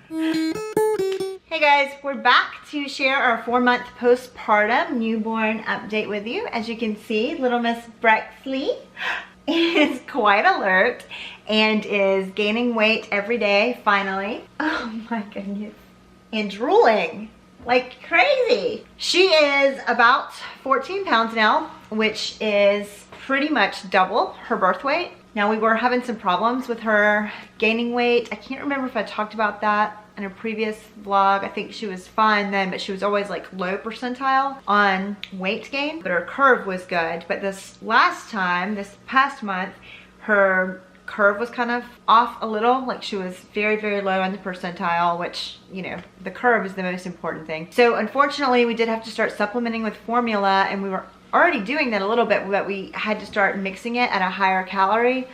Hey guys, we're back to share our 4-month postpartum newborn update with you. As you can see, little Miss Brexley is quite alert and is gaining weight every day, finally. Oh my goodness. And drooling like crazy. She is about 14 pounds now, which is pretty much double her birth weight. Now, we were having some problems with her gaining weight. I can't remember if I talked about that in a previous vlog. I think she was fine then, but she was always like low percentile on weight gain, but her curve was good. But this last time, this past month, her curve was kind of off a little. Like, she was very, very low on the percentile, which, you know, the curve is the most important thing. So unfortunately, we did have to start supplementing with formula, and we were already doing that a little bit, but we had to start mixing it at a higher calorie.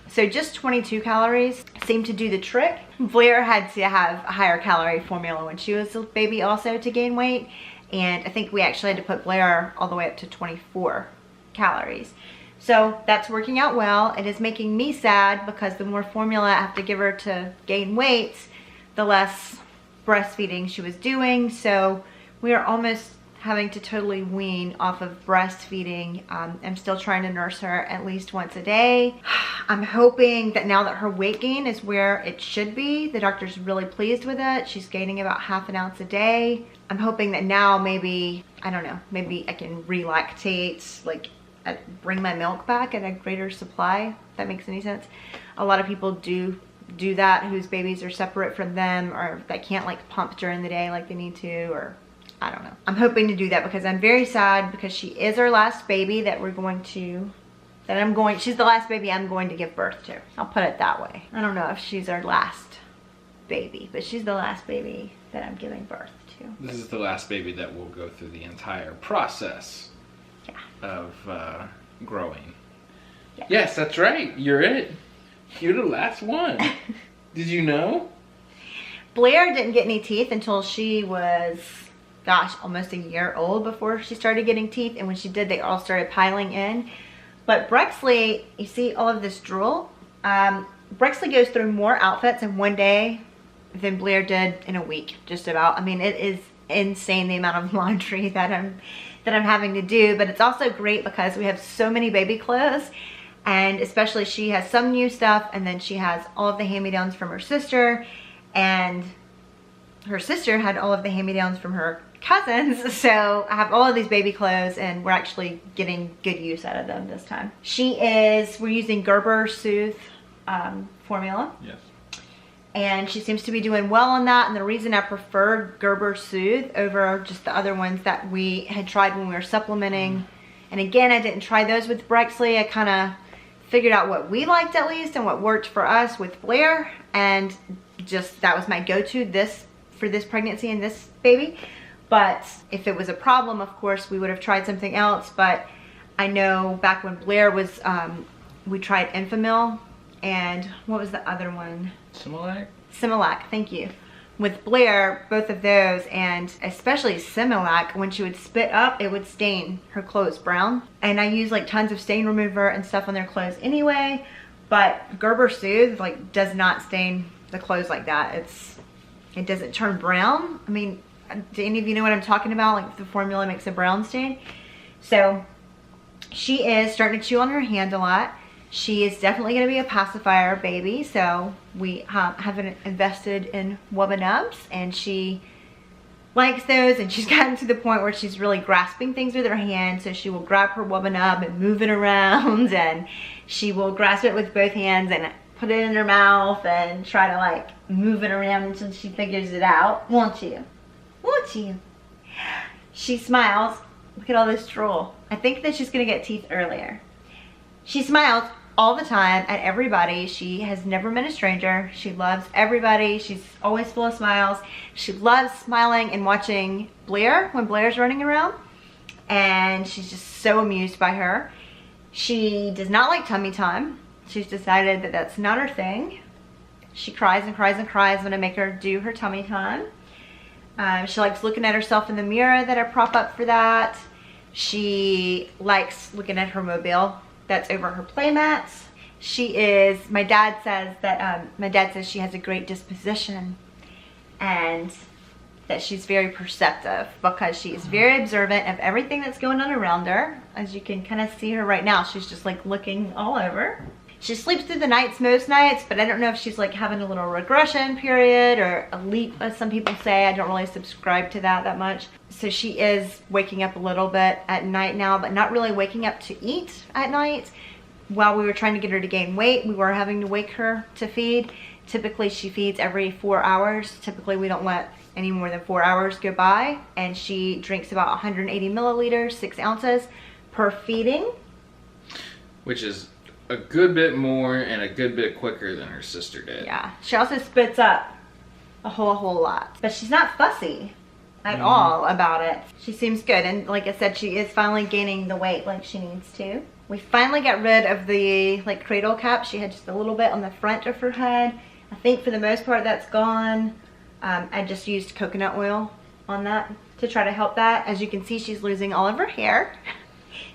So just 22 calories seemed to do the trick. Blair had to have a higher calorie formula when she was a baby also to gain weight. And I think we actually had to put Blair all the way up to 24 calories. So that's working out well. It is making me sad because the more formula I have to give her to gain weight, the less breastfeeding she was doing. So we are almost having to totally wean off of breastfeeding. I'm still trying to nurse her at least once a day. I'm hoping that now that her weight gain is where it should be, the doctor's really pleased with it. She's gaining about ½ an ounce a day. I'm hoping that now maybe, I don't know, maybe I can relactate, like bring my milk back at a greater supply, if that makes any sense. A lot of people do that whose babies are separate from them, or that can't like pump during the day like they need to, or I don't know. I'm hoping to do that because I'm very sad because she is our last baby that she's the last baby I'm going to give birth to. I'll put it that way. I don't know if she's our last baby, but she's the last baby that I'm giving birth to. This is the last baby that will go through the entire process of growing. Yeah. Yes, that's right. You're it. You're the last one. Did you know? Blair didn't get any teeth until she was, gosh, almost a year old before she started getting teeth. And when she did, they all started piling in. But Brexley, you see all of this drool? Brexley goes through more outfits in one day than Blair did in a week, just about. I mean, it is insane the amount of laundry that I'm having to do, but it's also great because we have so many baby clothes, and especially she has some new stuff, and then she has all of the hand-me-downs from her sister, and her sister had all of the hand-me-downs from her cousins. So I have all of these baby clothes, and we're actually getting good use out of them this time. We're using Gerber Soothe formula. Yes. And she seems to be doing well on that. And the reason I prefer Gerber Soothe over just the other ones that we had tried when we were supplementing, and again, I didn't try those with Brexley. I kind of figured out what we liked at least and what worked for us with Blair, and just that was my go-to for this pregnancy and this baby. But if it was a problem, of course, we would have tried something else. But I know back when Blair was, we tried Enfamil, and what was the other one? Similac? Similac, thank you. With Blair, both of those, and especially Similac, when she would spit up, it would stain her clothes brown. And I use like tons of stain remover and stuff on their clothes anyway, but Gerber Soothe like does not stain the clothes like that. It doesn't turn brown. I mean, do any of you know what I'm talking about? Like the formula makes a brown stain. So she is starting to chew on her hand a lot. She is definitely going to be a pacifier baby, so we haven't invested in Wubba Nubs, and she likes those, and she's gotten to the point where she's really grasping things with her hand, so she will grab her Wubba Nub and move it around, and she will grasp it with both hands and put it in her mouth and try to like move it around until she figures it out. Won't you? Won't you? She smiles. Look at all this drool. I think that she's going to get teeth earlier. She smiles all the time at everybody. She has never been a stranger. She loves everybody. She's always full of smiles. She loves smiling and watching Blair when Blair's running around, and she's just so amused by her. She does not like tummy time. She's decided that that's not her thing. She cries and cries and cries when I make her do her tummy time. She likes looking at herself in the mirror that I prop up for that. She likes looking at her mobile that's over her play mats. my dad says she has a great disposition, and that she's very perceptive because she is very observant of everything that's going on around her. As you can kind of see her right now, she's just like looking all over. She sleeps through the nights most nights, but I don't know if she's like having a little regression period or a leap, as some people say. I don't really subscribe to that much. So she is waking up a little bit at night now, but not really waking up to eat at night. While we were trying to get her to gain weight, we were having to wake her to feed. Typically she feeds every 4 hours. Typically we don't let any more than 4 hours go by, and she drinks about 180 milliliters, 6 ounces per feeding. Which is a good bit more and a good bit quicker than her sister did. Yeah, she also spits up a whole lot, but she's not fussy at all about it. She seems good, and like I said, she is finally gaining the weight like she needs to. We finally got rid of the like cradle cap. She had just a little bit on the front of her head. I think for the most part that's gone. I just used coconut oil on that to try to help that. As you can see, she's losing all of her hair.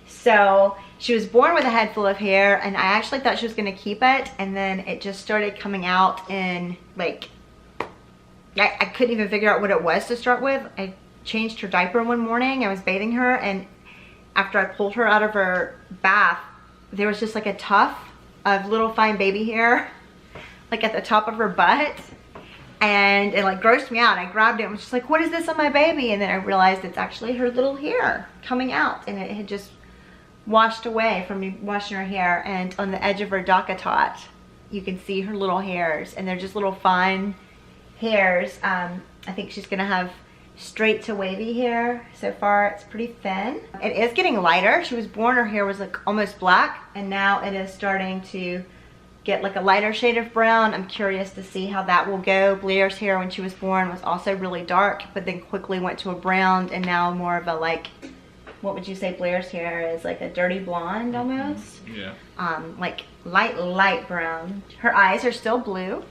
So she was born with a head full of hair, and I actually thought she was going to keep it, and then it just started coming out in like, I couldn't even figure out what it was to start with. I changed her diaper one morning. I was bathing her, and after I pulled her out of her bath, there was just like a tuft of little fine baby hair like at the top of her butt, and it like grossed me out. I grabbed it and was just like, what is this on my baby? And then I realized it's actually her little hair coming out, and it had just washed away from me washing her hair. And on the edge of her DockATot, you can see her little hairs, and they're just little fine hairs. I think she's gonna have straight to wavy hair. So far it's pretty thin. It is getting lighter. She was born, her hair was like almost black, and now it is starting to get like a lighter shade of brown. I'm curious to see how that will go. Blair's hair when she was born was also really dark, but then quickly went to a brown, and now more of a like, what would you say Blair's hair is, like a dirty blonde almost? Yeah. Like light brown. Her eyes are still blue,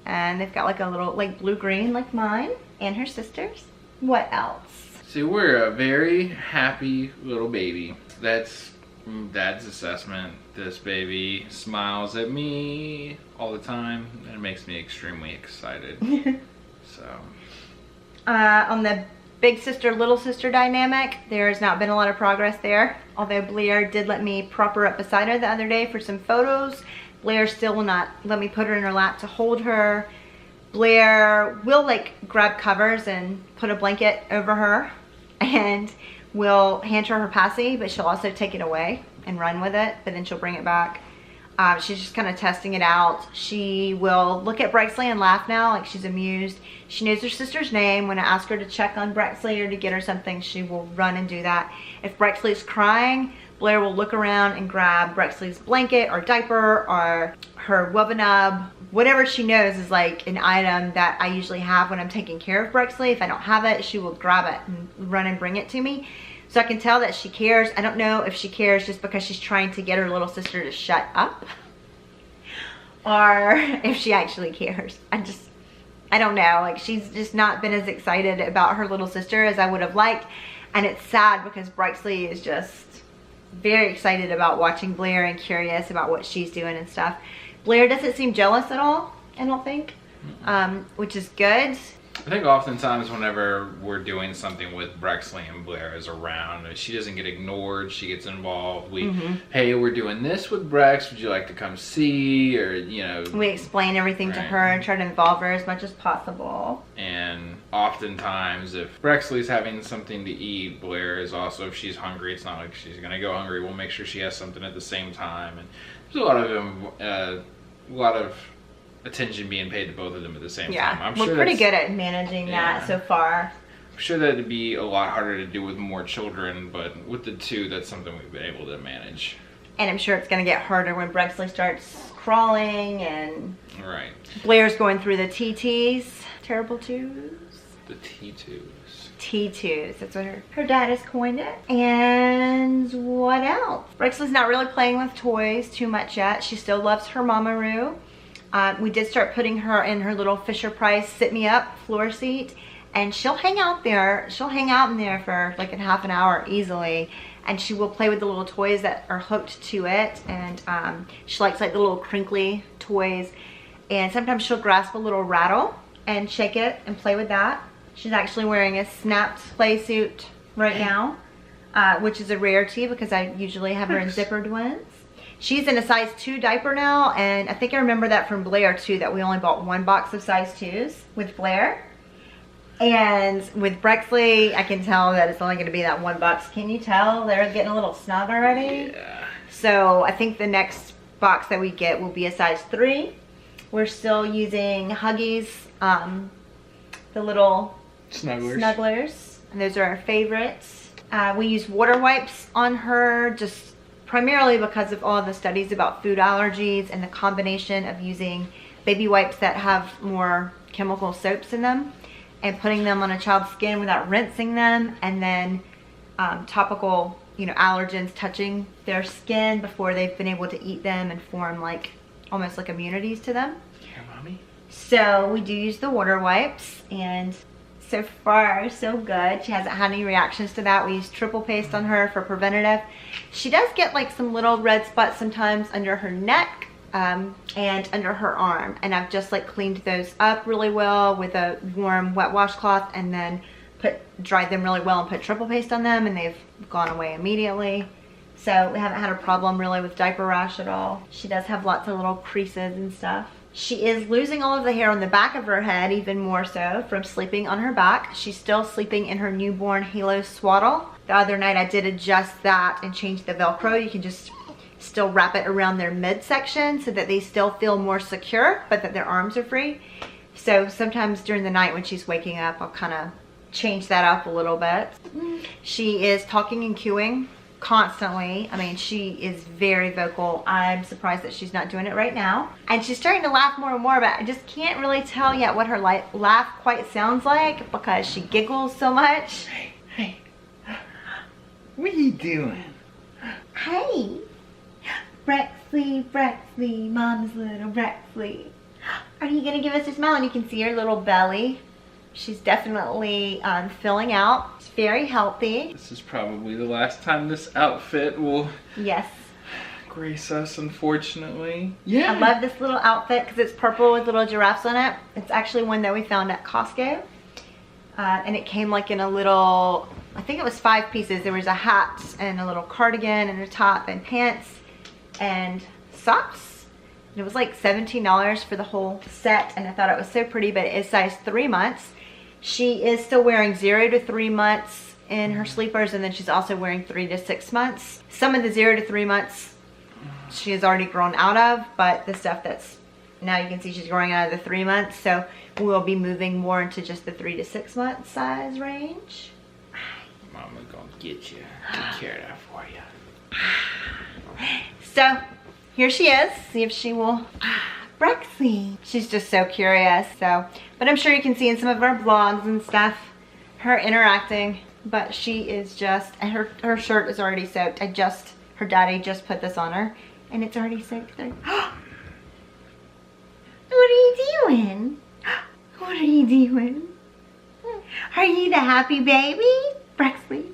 and they've got like a little like blue-green like mine and her sister's. What else? See, we're a very happy little baby. That's Dad's assessment. This baby smiles at me all the time, and it makes me extremely excited. So on the big sister little sister dynamic, there has not been a lot of progress there, although Blair did let me prop her up beside her the other day for some photos. Blair still will not let me put her in her lap to hold her. Blair will like grab covers and put a blanket over her, and will hand her passy, but she'll also take it away and run with it, but then she'll bring it back. She's just kind of testing it out. She will look at Brexley and laugh now, like she's amused. She knows her sister's name. When I ask her to check on Brexley or to get her something, she will run and do that. If Brexley's crying, Blair will look around and grab Brexley's blanket or diaper or her Wubbanub. Whatever she knows is like an item that I usually have when I'm taking care of Brexley. If I don't have it, she will grab it and run and bring it to me. So I can tell that she cares. I don't know if she cares just because she's trying to get her little sister to shut up, or if she actually cares. I don't know. Like, she's just not been as excited about her little sister as I would have liked. And it's sad because Brexley is just very excited about watching Blair and curious about what she's doing and stuff. Blair doesn't seem jealous at all, I don't think, which is good. I think oftentimes whenever we're doing something with Brexley and Blair is around, she doesn't get ignored, she gets involved. Hey, we're doing this with Brex, would you like to come see? Or, you know. We explain everything to her and try to involve her as much as possible. And oftentimes if Brexley's having something to eat, Blair is also, if she's hungry, it's not like she's going to go hungry. We'll make sure she has something at the same time. And there's a lot of attention being paid to both of them at the same time. We're pretty good at managing that so far. I'm sure that'd be a lot harder to do with more children, but with the two, that's something we've been able to manage. And I'm sure it's going to get harder when Brexley starts crawling and right. Blair's going through the TTs, terrible twos. The T2s. T2s, that's what her dad has coined it. And what else? Brexley's not really playing with toys too much yet. She still loves her Mama-Roo. We did start putting her in her little Fisher-Price sit-me-up floor seat, and she'll hang out there. She'll hang out in there for like a half an hour easily, and she will play with the little toys that are hooked to it, and she likes like the little crinkly toys, and sometimes she'll grasp a little rattle and shake it and play with that. She's actually wearing a snapped play suit right now, which is a rarity because I usually have her in zippered ones. She's in a size 2 diaper now, and I think I remember that from Blair too, that we only bought 1 box of size 2s with Blair. And with Brexley, I can tell that it's only going to be that 1 box. Can you tell? They're getting a little snug already. Yeah. So I think the next box that we get will be a size 3. We're still using Huggies, the little snugglers. And those are our favorites. We use water wipes on her just primarily because of all the studies about food allergies and the combination of using baby wipes that have more chemical soaps in them and putting them on a child's skin without rinsing them, and then topical, allergens touching their skin before they've been able to eat them and form like almost like immunities to them. Here, mommy. So we do use the water wipes, and so far so good. She hasn't had any reactions to that. We use triple paste on her for preventative. She does get like some little red spots sometimes under her neck and under her arm, and I've just like cleaned those up really well with a warm wet washcloth, and then dried them really well and put triple paste on them, and they've gone away immediately. So we haven't had a problem really with diaper rash at all. She does have lots of little creases and stuff. She is losing all of the hair on the back of her head, even more so from sleeping on her back. She's still sleeping in her newborn halo swaddle. The other night I did adjust that and change the Velcro. You can just still wrap it around their midsection so that they still feel more secure, but that their arms are free. So sometimes during the night when she's waking up, I'll kind of change that up a little bit. She is talking and cooing constantly. I mean, she is very vocal. I'm surprised that she's not doing it right now. And she's starting to laugh more and more, but I just can't really tell yet what her laugh quite sounds like because she giggles so much. Hey, what are you doing? Hey, Brexley, Mom's little Brexley. Are you gonna give us a smile? And you can see her little belly. She's definitely filling out. It's very healthy. This is probably the last time this outfit will grace us, unfortunately. Yeah. I love this little outfit because it's purple with little giraffes on it. It's actually one that we found at Costco. And it came like in a little, I think it was 5 pieces. There was a hat and a little cardigan and a top and pants and socks. And it was like $17 for the whole set, and I thought it was so pretty, but it is size 3 months. She is still wearing 0 to 3 months in her sleepers, and then she's also wearing 3 to 6 months. Some of the 0 to 3 months she has already grown out of, but the stuff that's, now you can see she's growing out of the 3 months, so we'll be moving more into just the 3 to 6 month size range. Mama gonna get you, take care of that for you. So here she is. See if she will. Brexley. She's just so curious. So, but I'm sure you can see in some of our vlogs and stuff her interacting. But she is just, and her shirt is already soaked. Her daddy just put this on her, and it's already soaked through. What are you doing? What are you doing? Are you the happy baby, Brexley?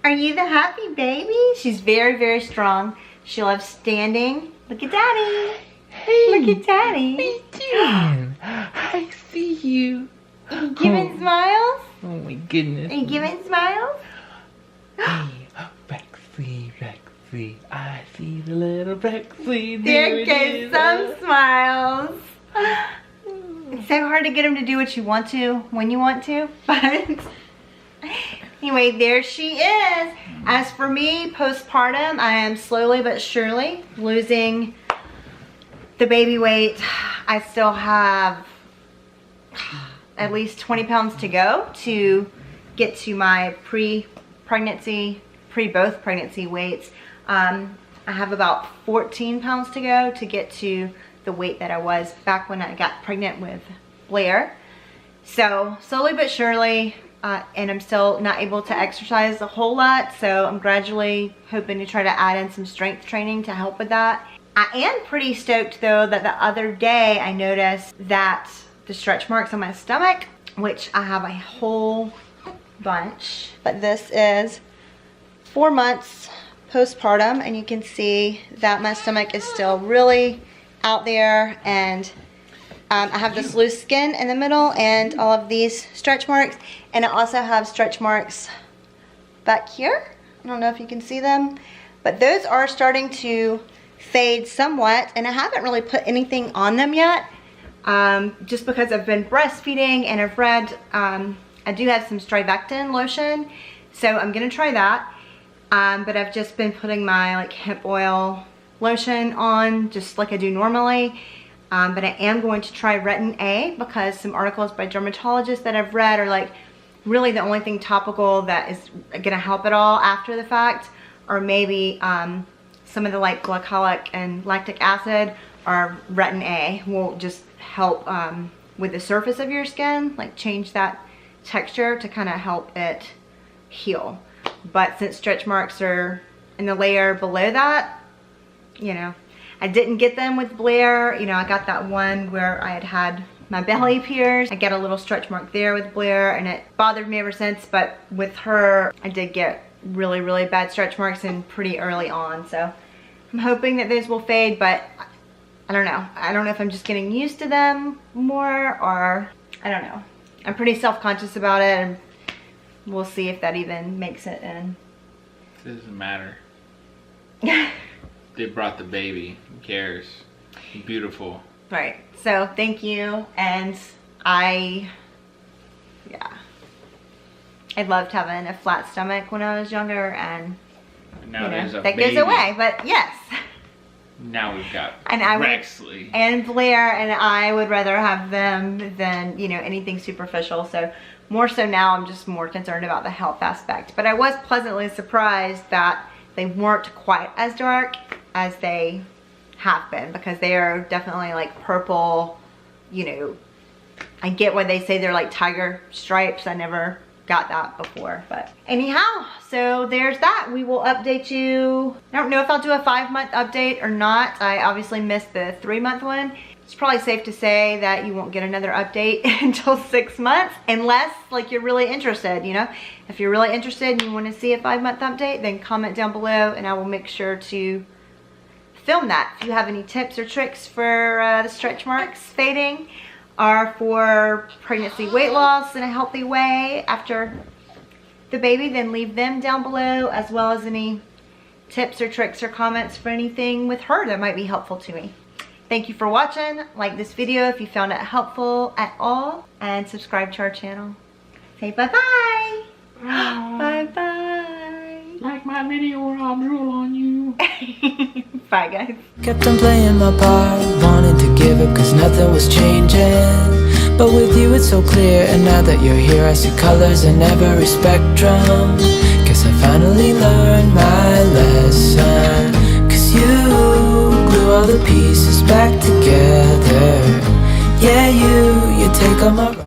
Are you the happy baby? She's very, very strong. She loves standing. Look at Daddy. Hey, look at Daddy. What are you doing? I see you. Are you giving smiles? Oh my goodness. Are you giving smiles? Hey, Brexley, I see the little Brexley. There goes some smiles. It's so hard to get him to do what you want to, when you want to, but anyway, there she is. As for me, postpartum, I am slowly but surely losing the baby weight. I still have at least 20 pounds to go to get to my pre-pregnancy, both pregnancy weights. I have about 14 pounds to go to get to the weight that I was back when I got pregnant with Blair. So slowly but surely, and I'm still not able to exercise a whole lot, so I'm gradually hoping to try to add in some strength training to help with that. I am pretty stoked though that the other day I noticed that the stretch marks on my stomach, which I have a whole bunch, but this is 4 months postpartum, and you can see that my stomach is still really out there, and I have this loose skin in the middle and all of these stretch marks, and I also have stretch marks back here. I don't know if you can see them, but those are starting to fade somewhat, and I haven't really put anything on them yet, just because I've been breastfeeding, and I've read I do have some strivectin lotion, so I'm gonna try that. But I've just been putting my like hemp oil lotion on just like I do normally. But I am going to try retin A, because some articles by dermatologists that I've read are like really the only thing topical that is gonna help at all after the fact, or maybe some of the like glycolic and lactic acid, or retin A will just help with the surface of your skin, like change that texture to kind of help it heal. But since stretch marks are in the layer below that, you know, I didn't get them with Blair. You know, I got that one where I had my belly pierced. I get a little stretch mark there with Blair, and it bothered me ever since. But with her, I did get really, really bad stretch marks and pretty early on. So I'm hoping that those will fade, but I don't know. I don't know if I'm just getting used to them more, or I don't know. I'm pretty self-conscious about it, and we'll see if that even makes it in. It doesn't matter. They brought the baby. Who cares? Beautiful. Right. So thank you. And I loved having a flat stomach when I was younger, and now there's a that baby. goes away. But yes. Now we've got and Brexley. And Blair, and I would rather have them than, you know, anything superficial. So more so now, I'm just more concerned about the health aspect. But I was pleasantly surprised that they weren't quite as dark as they have been, because they are definitely like purple, you know. I get why they say they're like tiger stripes. I never got that before, but anyhow, so there's that. We will update you. I don't know if I'll do a 5-month update or not. I obviously missed the 3-month one. It's probably safe to say that you won't get another update until 6 months, unless like you're really interested, you know. If you're really interested and you want to see a 5-month update, then comment down below and I will make sure to film that. If you have any tips or tricks for the stretch marks fading, or for pregnancy weight loss in a healthy way after the baby, then leave them down below, as well as any tips or tricks or comments for anything with her that might be helpful to me. Thank you for watching. Like this video if you found it helpful at all, and subscribe to our channel. Say bye-bye. Bye-bye. Like my video or I'll drool on you. Bye, guys. Kept on playing my part, wanted to give up cause nothing was changing. But with you it's so clear, and now that you're here I see colors in every spectrum. Guess I finally learned my lesson, cause you glue all the pieces back together. Yeah, you take all my